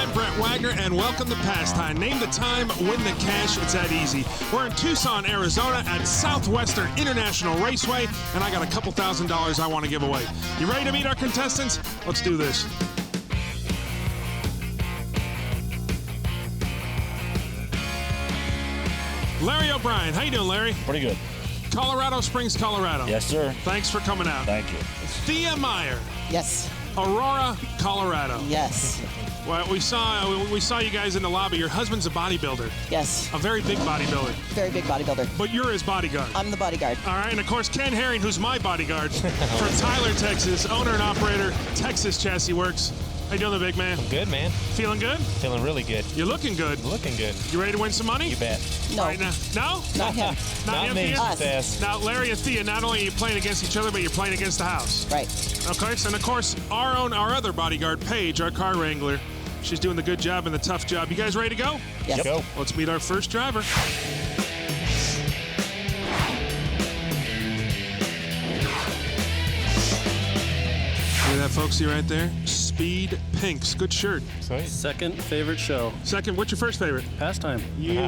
I'm Brett Wagner, and welcome to Pastime. Name the time, win the cash. It's that easy. We're in Tucson, Arizona at Southwestern International Raceway, and I got a couple $1,000s I want to give away. You ready to meet our contestants? Let's do this. Larry O'Brien. How you doing, Larry? Pretty good. Colorado Springs, Colorado. Yes, sir. Thanks for coming out. Thank you. Thea Meyer. Yes. Aurora, Colorado. Yes. Well, we saw you guys in the lobby. Your husband's a bodybuilder. Yes. A very big bodybuilder. Very big bodybuilder. But you're his bodyguard. I'm the bodyguard. All right, and of course, Ken Herring, who's my bodyguard from Tyler, Texas, owner and operator, Texas Chassis Works. How you doing, the big man? I'm good, man. Feeling good? Feeling really good. You're looking good. Looking good. You ready to win some money? You bet. No. Right now. No? Not him. Not him, me. Thea? Us. Now, Larry and Thea, not only are you playing against each other, but you're playing against the house. Right. Okay, so, and of course, our other bodyguard, Paige, our car wrangler. She's doing the good job and the tough job. You guys ready to go? Yes. Yep. Go. Let's meet our first driver. Look at that, folks, see right there? Speed Pinks. Good shirt. Sweet. Second favorite show. Second, what's your first favorite? Pastime. You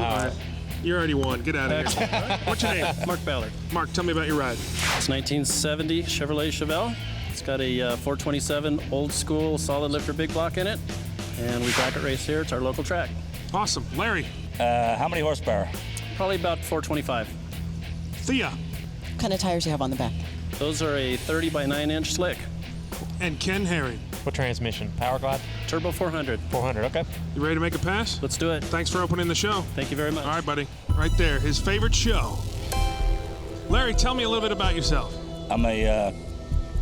already won. Get out of here. What's your name? Mark Ballard. Mark, tell me about your ride. It's 1970 Chevrolet Chevelle. It's got a 427 old school solid lifter big block in it. And we bracket race here. It's our local track. Awesome. Larry. How many horsepower? Probably about 425. Thea. What kind of tires you have on the back? Those are a 30 by 9-inch slick. And Ken Herring. What transmission? Power glide? Turbo 400. 400, okay. You ready to make a pass? Let's do it. Thanks for opening the show. Thank you very much. All right, buddy. Right there, his favorite show. Larry, tell me a little bit about yourself. I'm a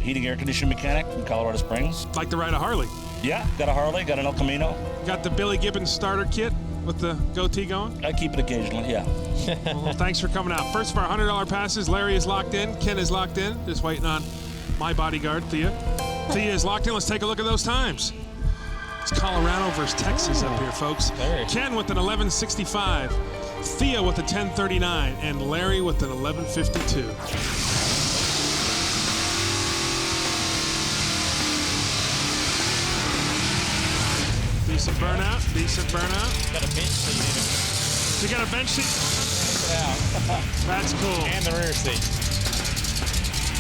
heating air conditioning mechanic from Colorado Springs. Like to ride a Harley. Yeah, got a Harley, got an El Camino. Got the Billy Gibbons starter kit with the goatee going? I keep it occasionally, yeah. Well, thanks for coming out. First of our $100 passes, Larry is locked in. Ken is locked in. Just waiting on my bodyguard, Thea. Thea is locked in. Let's take a look at those times. It's Colorado versus Texas up here, folks. Larry. Ken with an 1165, Thea with a 1039, and Larry with an 1152. Decent burnout, decent burnout. Got a bench seat You got a bench seat? in it. Out. That's cool. And the rear seat.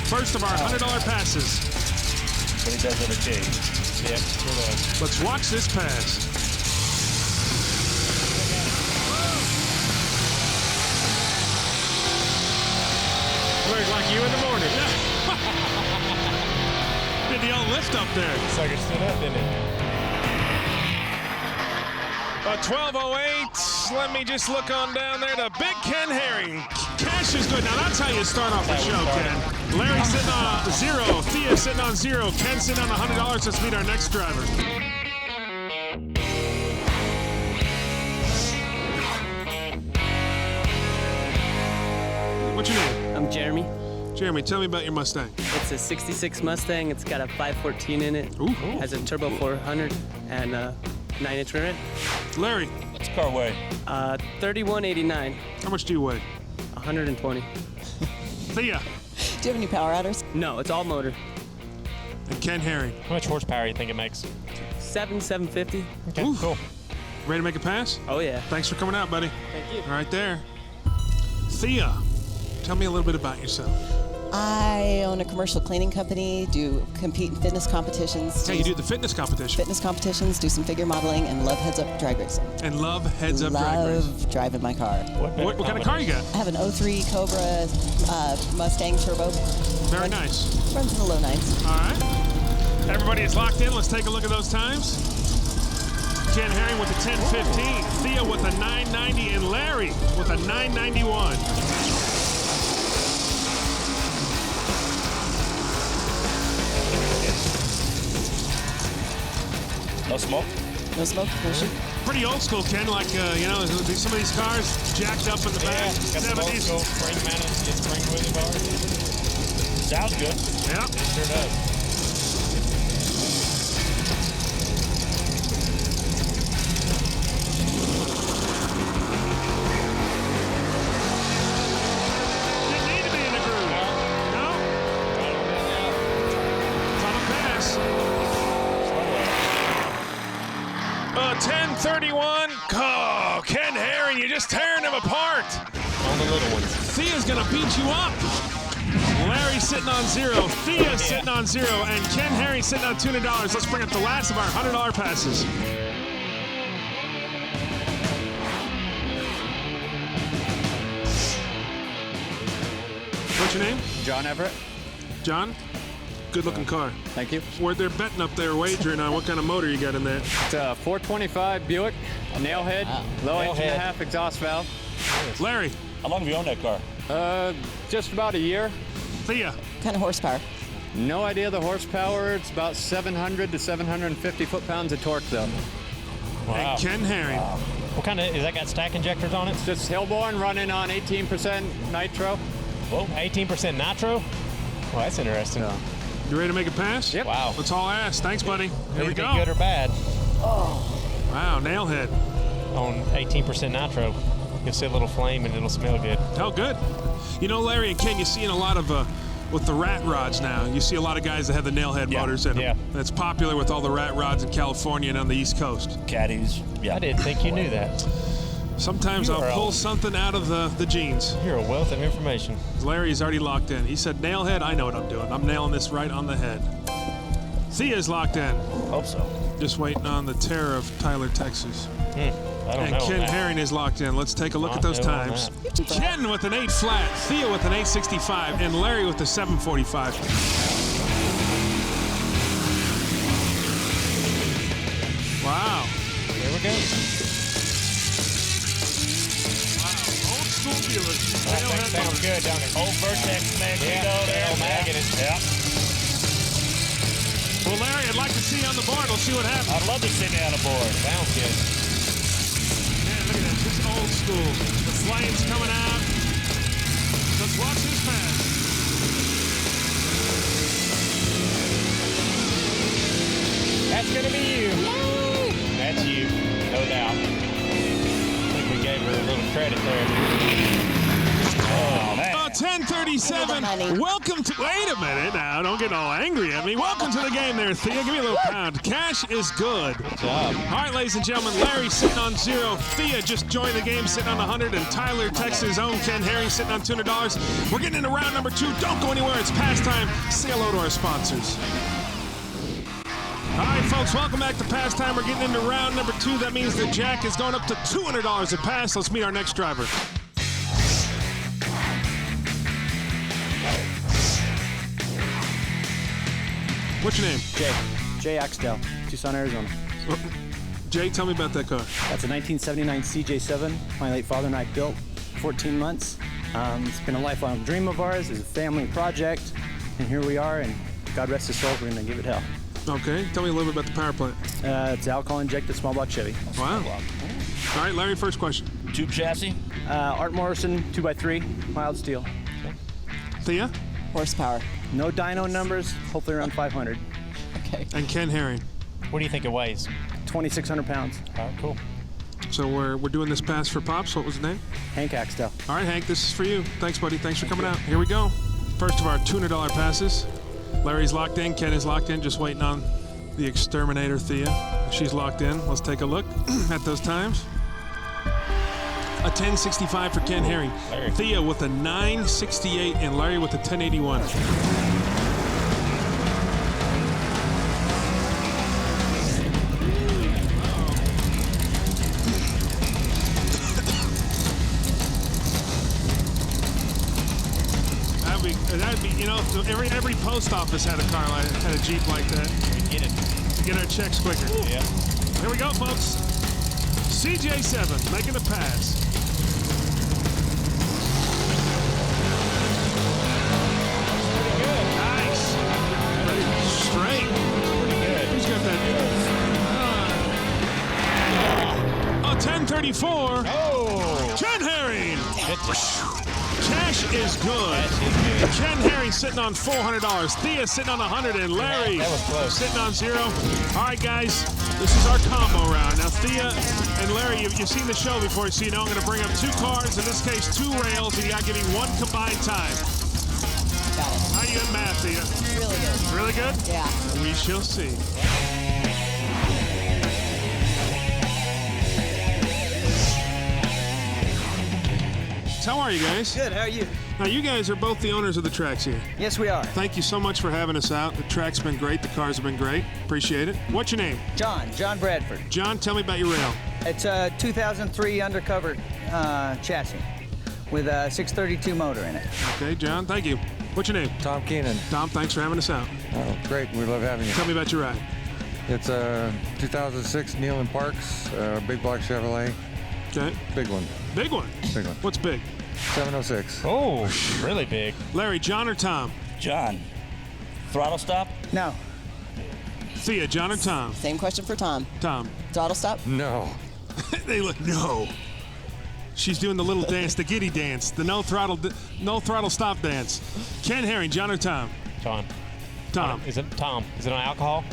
First of our $100 passes. But he does it okay. Yep, sure does. Let's watch this pass. Looks like you in the morning. Did the old lift up there. Sucker stood up, didn't it? 12:08. Let me just look on down there to Big Ken Herring. Cash is good. Now that's how you start off the show, Ken. Larry sitting on 0. Thea sitting on 0. Ken sitting on $100. Let's meet our next driver. What's your name? I'm Jeremy. Jeremy, tell me about your Mustang. It's a 66 Mustang. It's got a 514 in it. Ooh. Has a turbo 400 and a 9-inch rear end. Larry, What's the car weigh? 3189, how much do you weigh? 120. Thea Do you have any power outers? No, it's all motor. and Ken Herring. How much horsepower do you think it makes? 750. Okay, Ooh. cool. Ready to make a pass? Oh yeah. Thanks for coming out, buddy. Thank you. Right there. Thea, tell me a little bit about yourself. I own a commercial cleaning company, compete in fitness competitions. Yeah, you do the fitness competition. Fitness competitions, do some figure modeling, and love heads-up drag racing. And love heads-up drag race. Love driving my car. What kind of car you got? I have an 03 Cobra Mustang Turbo. Very nice. Runs in the low 9s. All right. Everybody is locked in. Let's take a look at those times. Ken Herring with a 1015, Thea with a 990, and Larry with a 991. No smoke? No smoke, no shoot. Pretty old school, Ken. Like, some of these cars jacked up in the back. Got the old 70s. school spring mounted, get spring wheelie bars. Sounds good. Yeah. It sure does. Didn't need to be in the groove. No? It's on a pass. 10 10:31. Oh, Ken Herring, you're just tearing him apart. On the little ones. Thea's gonna beat you up. Larry's sitting on 0. Thea's sitting on 0, and Ken Herring sitting on $200. Let's bring up the last of our $100 passes. What's your name? John Everett. John? Good looking car. Thank you. Where they're betting up there wagering on what kind of motor you got in there. It's a 425 Buick, nailhead, low Nailhead. 8.5 exhaust valve. Larry. How long have you owned that car? Just about a year. Thea. What kind of horsepower? No idea the horsepower. It's about 700 to 750 foot-pounds of torque, though. Wow. And Ken Herring. What kind of, is that got stack injectors on it? It's just hillborn running on 18% nitro. Whoa, 18% nitro? Well, that's interesting. You ready to make a pass? Yep. Wow. That's all I asked. Thanks, buddy. Here we go. Good or bad Wow, nailhead. on 18% nitro. You'll see a little flame and it'll smell good. Oh, good. You know, Larry and Ken, you're seeing a lot of, with the rat rods now, you see a lot of guys that have the nailhead motors in them. Yeah. That's popular with all the rat rods in California and on the East Coast. Caddies. Yeah. I didn't think you knew that. Sometimes You I'll are pull a- something out of the jeans. You're a wealth of information. Larry's already locked in. He said, nailhead, I know what I'm doing. I'm nailing this right on the head. Thea's locked in. Hope so. Just waiting on the terror of Tyler, Texas. I don't And know. Ken man. Herring is locked in. Let's take a look Not at those know on times. that. Ken with an 8 flat, Thea with an 865, and Larry with the 745. Wow. There we go. Old school dealers. That thing sounds good, don't it? Old Vertex Magneto Yeah, there. old magnet. Yeah. Well, Larry, I'd like to see you on the board. We'll see what happens. I'd love to see me on the board. Sounds good. Man, look at that. Just old school. The flames coming out. Let's watch this pass. That's gonna be you. That's you, no doubt. I think we gave her a little credit there. Oh, man. 10:37. Honey. Welcome to. Wait a minute now. Don't get all angry at me. Welcome to the game there, Thea. Give me a little pound. Cash is good. Good job. All right, ladies and gentlemen, Larry sitting on 0. Thea just joined the game sitting on 100. And Tyler, Texas' own Ken Herring sitting on $200. We're getting into round number 2. Don't go anywhere. It's pastime. Say hello to our sponsors. All right, folks, welcome back to Pastime. We're getting into round number 2. That means the jack is going up to $200 a pass. Let's meet our next driver. What's your name? Jay Axtell, Tucson, Arizona. Jay, tell me about that car. That's a 1979 CJ7 my late father and I built 14 months. It's been a lifelong dream of ours. It's a family project, and here we are, and God rest his soul, we're going to give it hell. Okay, tell me a little bit about the power plant. It's alcohol-injected small block Chevy. Wow. All right, Larry, first question. Tube chassis. Art Morrison 2x3, mild steel. Thea Horsepower. No dyno numbers, hopefully around 500. Okay. and Ken Herring. What do you think it weighs? 2,600 pounds. All right, cool. So we're doing this pass for Pops. What was his name? Hank Axtell. All right, Hank, this is for you. Thanks, buddy. Thanks for coming out. Here we go. First of our $200 passes. Larry's locked in. Ken is locked in. Just waiting on the exterminator, Thea. She's locked in. Let's take a look at those times. A 1065 for Ken Herring. Larry. Thea with a 968 and Larry with a 1081. That'd be, you know, every post office had a car like, had a Jeep like that. Get it. To get our checks quicker. Yeah. Here we go, folks. CJ7 making the pass. Nice. Straight. Who's got that? 1034. Oh! Ken Herring. Good Cash is good. Ken Herring sitting on $400. Thea sitting on 100, and Larry That was close. sitting on 0. All right, guys, this is our combo round. Now, Thea and Larry, you've seen the show before, so you know I'm going to bring up 2 cars, in this case 2 rails, and you got to give me 1 combined time. Got it. How you at math, Thea? Really good. Really good? Yeah. We shall see. How are you guys? Good, how are you? Now, you guys are both the owners of the tracks here. Yes, we are. Thank you so much for having us out. The track's been great. The cars have been great. Appreciate it. What's your name? John Bradford. John, tell me about your rail. It's a 2003 undercover chassis with a 632 motor in it. Okay, John, thank you. What's your name? Tom Keenan. Tom, thanks for having us out. Oh, great. We love having you. Tell me about your ride. It's a 2006 Neal & Parks, big block Chevrolet. Okay. Big one. Big one? Big one. What's big? 706. Oh, really big. Larry, John or Tom? John. Throttle stop? No. Thea, John or Tom? Same question for Tom. Tom. Throttle stop? No. They look, no. She's doing the little dance, the giddy dance, the no throttle stop dance. Ken Herring, John or Tom? John. Tom. Is it Tom? Is it on alcohol?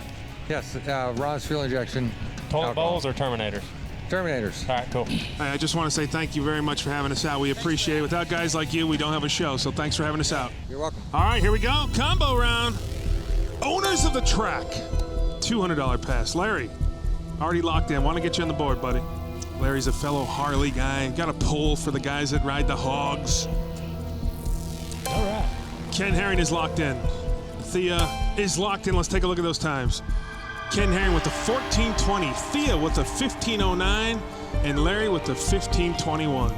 Yes, Ron's fuel injection. Toilet alcohol. bowls or Terminators? Terminators. All right, cool. Hey, I just want to say thank you very much for having us out. We appreciate it. Without guys like you, we don't have a show, so thanks for having us out. You're welcome. All right, here we go. Combo round. Owners of the track. $200 pass. Larry, already locked in. Want to get you on the board, buddy. Larry's a fellow Harley guy. Got a pull for the guys that ride the hogs. All right. Ken Herring is locked in. Thea is locked in. Let's take a look at those times. Ken Herring with the 1420, Thea with the 1509, and Larry with the 1521.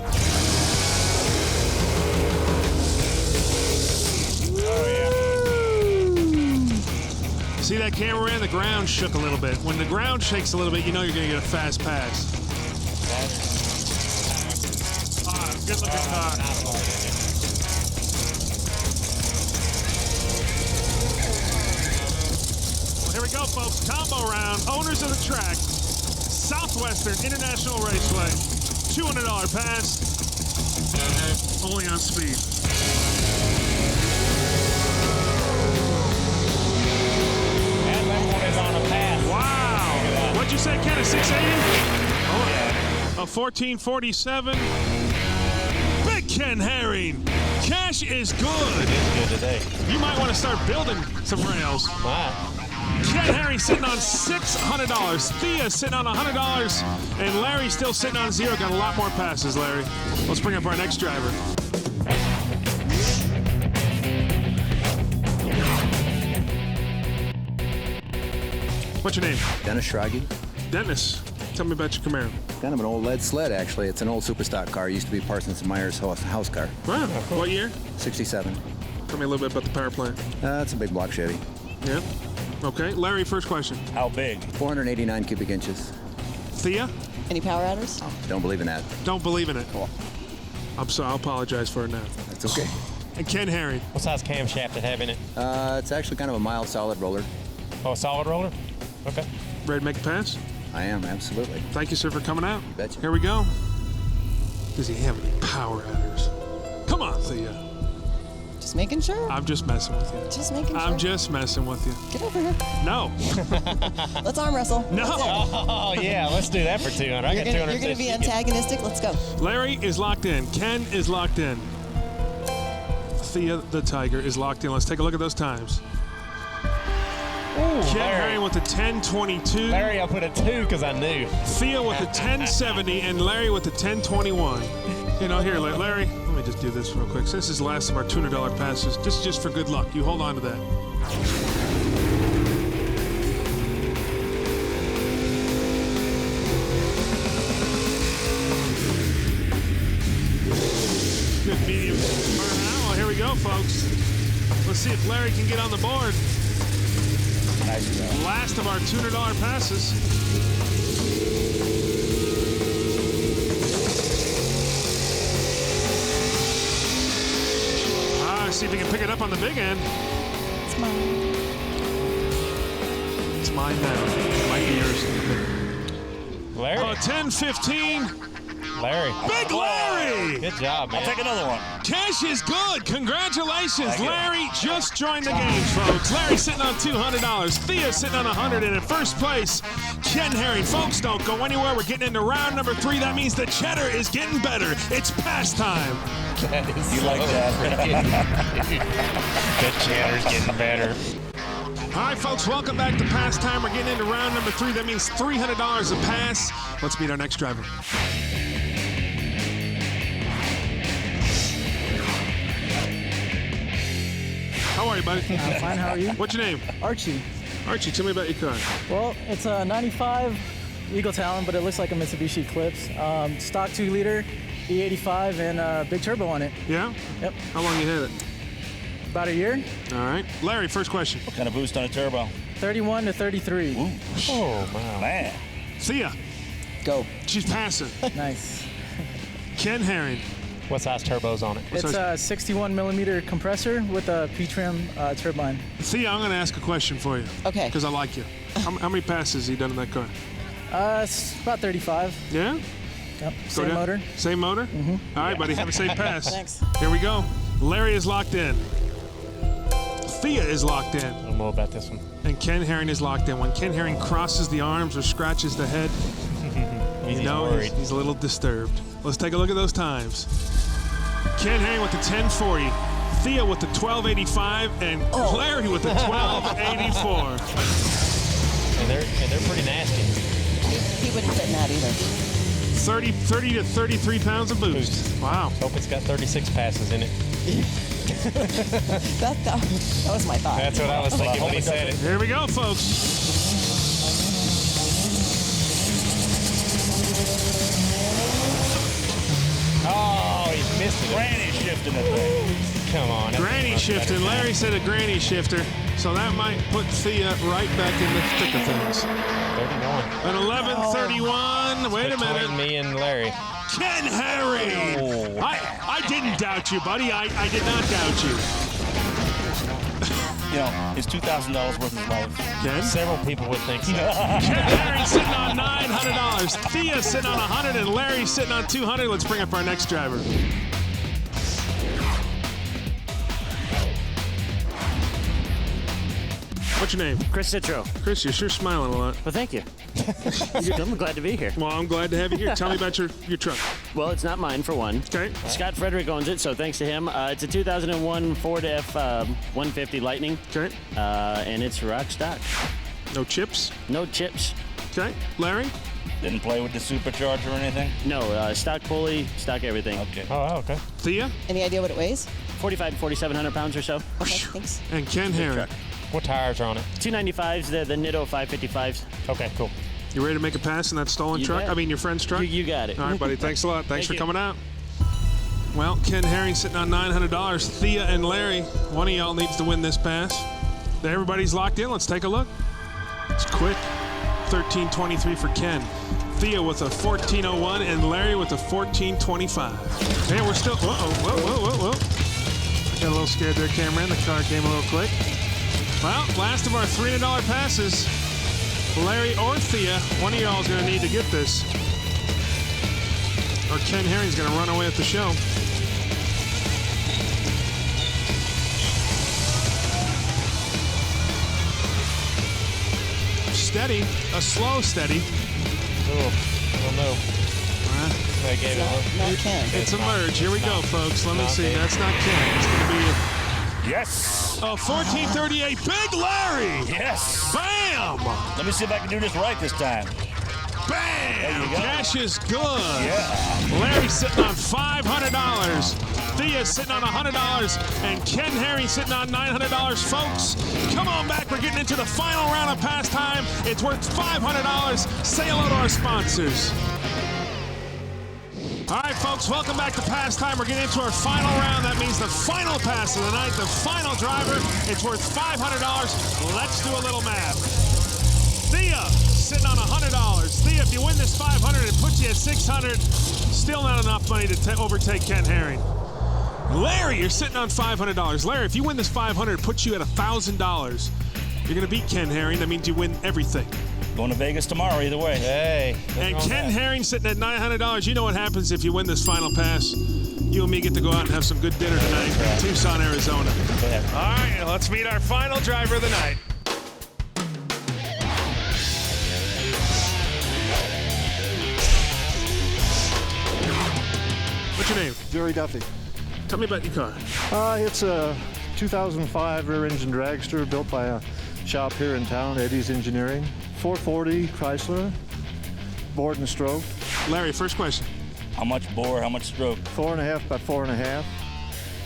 See that camera in? The ground shook a little bit. When the ground shakes a little bit, you know you're going to get a fast pass. Good looking car. Well, here we go, folks. Combo round. Owners of the track. Southwestern International Raceway. $200 pass. Only on speed. Is on a pass. Wow. What'd you say, Ken? A 680? Oh, a 1447. Big Ken Herring. Cash is good. It is good today. You might want to start building some rails. All right. Ken Herring sitting on $600. Thea sitting on $100. And Larry still sitting on zero. Got a lot more passes, Larry. Let's bring up our next driver. What's your name? Dennis Schrage. Dennis, tell me about your Camaro. Kind of an old lead sled, actually. It's an old super stock car. It used to be Parsons & Myers' house car. Wow. What year? 67. Tell me a little bit about the power plant. It's a big block Chevy. Yeah. Okay. Larry, first question. How big? 489 cubic inches. Thea? Any power adders? Don't believe in that. Don't believe in it. Cool. I'm sorry. I'll apologize for it now. That's okay. And Ken Herring. What size camshaft it have in it? It's actually kind of a mild solid roller. Oh, a solid roller? Okay. Ready to make a pass? I am, absolutely. Thank you, sir, for coming out. Betcha. Here we go. Does he have any power adders? Come on, Thea. Just making sure. I'm just messing with you. Just making sure. I'm just messing with you. Get over here. No. Let's arm wrestle. No. Oh, yeah. Let's do that for 200. I got 200. You're going to be antagonistic. Let's go. Larry is locked in. Ken is locked in. Thea the Tiger is locked in. Let's take a look at those times. Ooh, Ken Larry. Herring with the 1022. Larry, I put a 2 because I knew. Thea with the 1070 and Larry with the 1021. You know, here, Larry, let me just do this real quick. Since this is the last of our $200 passes, just for good luck, you hold on to that. Good medium burnout. Well, here we go, folks. Let's see if Larry can get on the board. Nice job. Last of our $200 passes. See if we can pick it up on the big end. It's mine. It's mine now. It might be yours. Larry. 10-15. Larry. Big Larry! Good job, man. I'll take another one. Cash is good. Congratulations. Thank you. Larry just joined the game, folks. Larry sitting on $200. Thea sitting on $100. And in first place, Ken Herring. Folks, don't go anywhere. We're getting into round number 3. That means the cheddar is getting better. It's pastime. That is You like that? The cheddar's getting better. All right, folks, welcome back to Pastime. We're getting into round number 3. That means $300 a pass. Let's meet our next driver. you, buddy? I'm fine. How are you? What's your name? Archie. Archie, tell me about your car. Well, it's a 95 Eagle Talon, but it looks like a Mitsubishi Eclipse. Stock 2-liter, E85, and a big turbo on it. Yeah? Yep. How long you had it? About a year. All right. Larry, first question. What kind of boost on a turbo? 31 to 33. Ooh. Oh, wow. Man. Thea. Go. She's passing. Nice. Ken Herring. What size turbo's on it? It's a 61 millimeter compressor with a P-trim turbine. Thea, I'm going to ask a question for you. Okay. Because I like you. How many passes has he done in that car? It's about 35. Yeah? Yep. Same motor. Same motor? Mm-hmm. All right, buddy. Have a safe pass. Thanks. Here we go. Larry is locked in. Thea is locked in. I don't know about this one. And Ken Herring is locked in. When Ken Herring crosses the arms or scratches the head, you know he's a little disturbed. Let's take a look at those times. Ken Herring with the 1040, Thea with the 1285, and Larry with the 1284. And they're pretty nasty. He wouldn't fit in that either. 30 to 33 pounds of boost. Wow. Hope it's got 36 passes in it. that was my thought. That's what I was thinking when he said it. Here we go, folks. Oh, he's missed it. Granny shifting the thing. Come on. Granny shifting. Larry said a granny shifter. So that might put Thea right back in the thick of things. 31. An 11:31. Wait a minute. Between me and Larry. Ken Herring. Oh. I didn't doubt you, buddy. I did not doubt you. You know, it's $2,000 worth of life. Ken? Several people would think so. Ken Herring sitting on $900. Thea sitting on $100, and Larry sitting on $200. Let's bring up our next driver. What's your name? Chris Citro. Chris, you're sure smiling a lot. Well, thank you. I'm glad to be here. Well, I'm glad to have you here. Tell me about your truck. Well, it's not mine, for one. Okay. Scott Frederick owns it, so thanks to him. It's a 2001 Ford F-150 Lightning. Okay. And it's rock stock. No chips? No chips. Okay. Larry? Didn't play with the supercharger or anything? No, stock pulley, stock everything. Okay. Oh, okay. Thea? Any idea what it weighs? 4,500 to 4,700 pounds or so. Okay, thanks. And Ken Herring. What tires are on it? 295s, the Nitto 555s. Okay, cool. You ready to make a pass in that stolen truck? bet. I mean, your friend's truck? You got it. All right, buddy. Thanks a lot. Thanks for Thank you. coming out. Well, Ken Herring sitting on $900. Thea and Larry, one of y'all needs to win this pass. Everybody's locked in. Let's take a look. It's quick. 1323 for Ken. Thea with a 1401 and Larry with a 1425. And we're still. Whoa. Got a little scared there, Cameron. The car came a little quick. Well, last of our $300 passes. Larry or Thea, one of y'all is going to need to get this. Or Ken Herring's going to run away at the show. Steady, a slow steady. Oh, I don't know. I gave it Not Ken. It's a merge. Here we go, folks. Let me see. That's not Ken. It's going to be Yes. a 1438. Big Larry. Yes. Bam. Let me see if I can do this right this time. Bam. There you go. Cash is good. Yeah. Larry's sitting on $500. Thea's sitting on $100. And Ken Herring sitting on $900. Folks, come on back. We're getting into the final round of pastime. It's worth $500. Say hello to our sponsors. All right, folks, welcome back to Pastime. We're getting into our final round. That means the final pass of the night, the final driver. It's worth $500. Let's do a little math. Thea sitting on $100. Thea, if you win this $500, it puts you at $600. Still not enough money to overtake Ken Herring. Larry, you're sitting on $500. Larry, if you win this $500, it puts you at $1,000. You're going to beat Ken Herring. That means you win everything. Going to Vegas tomorrow either way. Hey. And Ken Herring sitting at $900. You know what happens if you win this final pass? You and me get to go out and have some good dinner tonight in Tucson, Arizona. Yeah. All right, let's meet our final driver of the night. What's your name? Jerry Duffy. Tell me about your car. It's a 2005 rear-engine dragster built by a shop here in town, Eddie's Engineering. 440 Chrysler, bored and stroke. Larry, first question. How much bore, how much stroke? 4.5 by 4.5.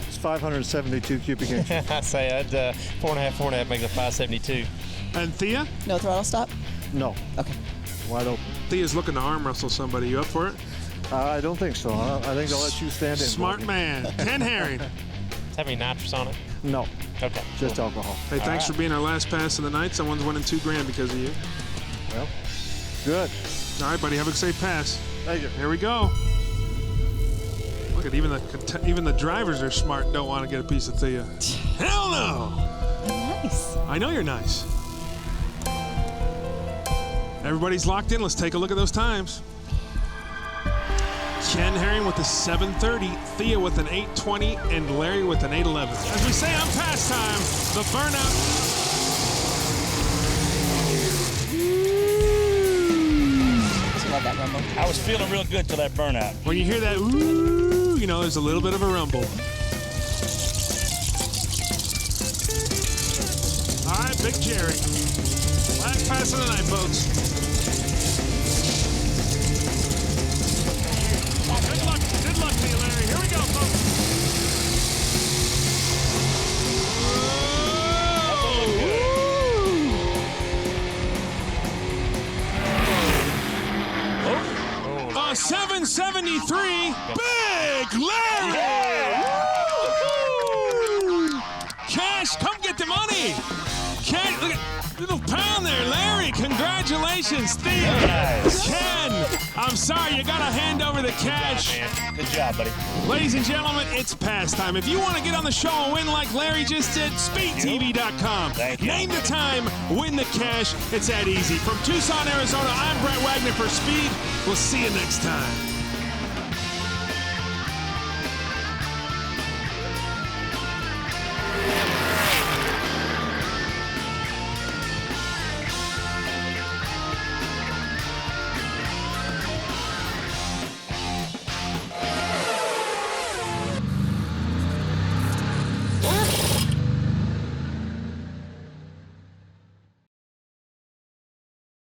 It's 572 cubic inches. I say I'd 4.5 makes it 572. And Thea? No throttle stop? No. Okay. Wide open. Thea's looking to arm wrestle somebody. You up for it? I don't think so. I think they'll let you stand in. Smart man. Ken Herring. Does it have any nitrous on it? No. Okay. Just alcohol. Hey, thanks for being our last pass of the night. Someone's winning $2,000 because of you. Well, good. All right, buddy. Have a safe pass. Thank you. Here we go. Look at even the drivers are smart and don't want to get a piece of Thea. Hell no! Nice. I know you're nice. Everybody's locked in. Let's take a look at those times. Ken Herring with a 7:30, Thea with an 8:20, and Larry with an 8:11. As we say on pastime, the burnout. Love that rumble. I was feeling real good till that burnout. When you hear that, ooh, you know there's a little bit of a rumble. All right, Big Jerry. Last pass of the night, folks. Good luck to you, Larry. Here we go, folks. A 773, Big Larry! Cash, come get the money! Ken, look at little pound there, Larry. Congratulations, Thea. Nice. Ken, I'm sorry, you gotta hand over the cash. Good job, buddy. Ladies and gentlemen, it's pastime. If you want to get on the show and win like Larry just did, speedtv.com. Name the time, win the cash. It's that easy. From Tucson, Arizona, I'm Brett Wagner for Speed. We'll see you next time.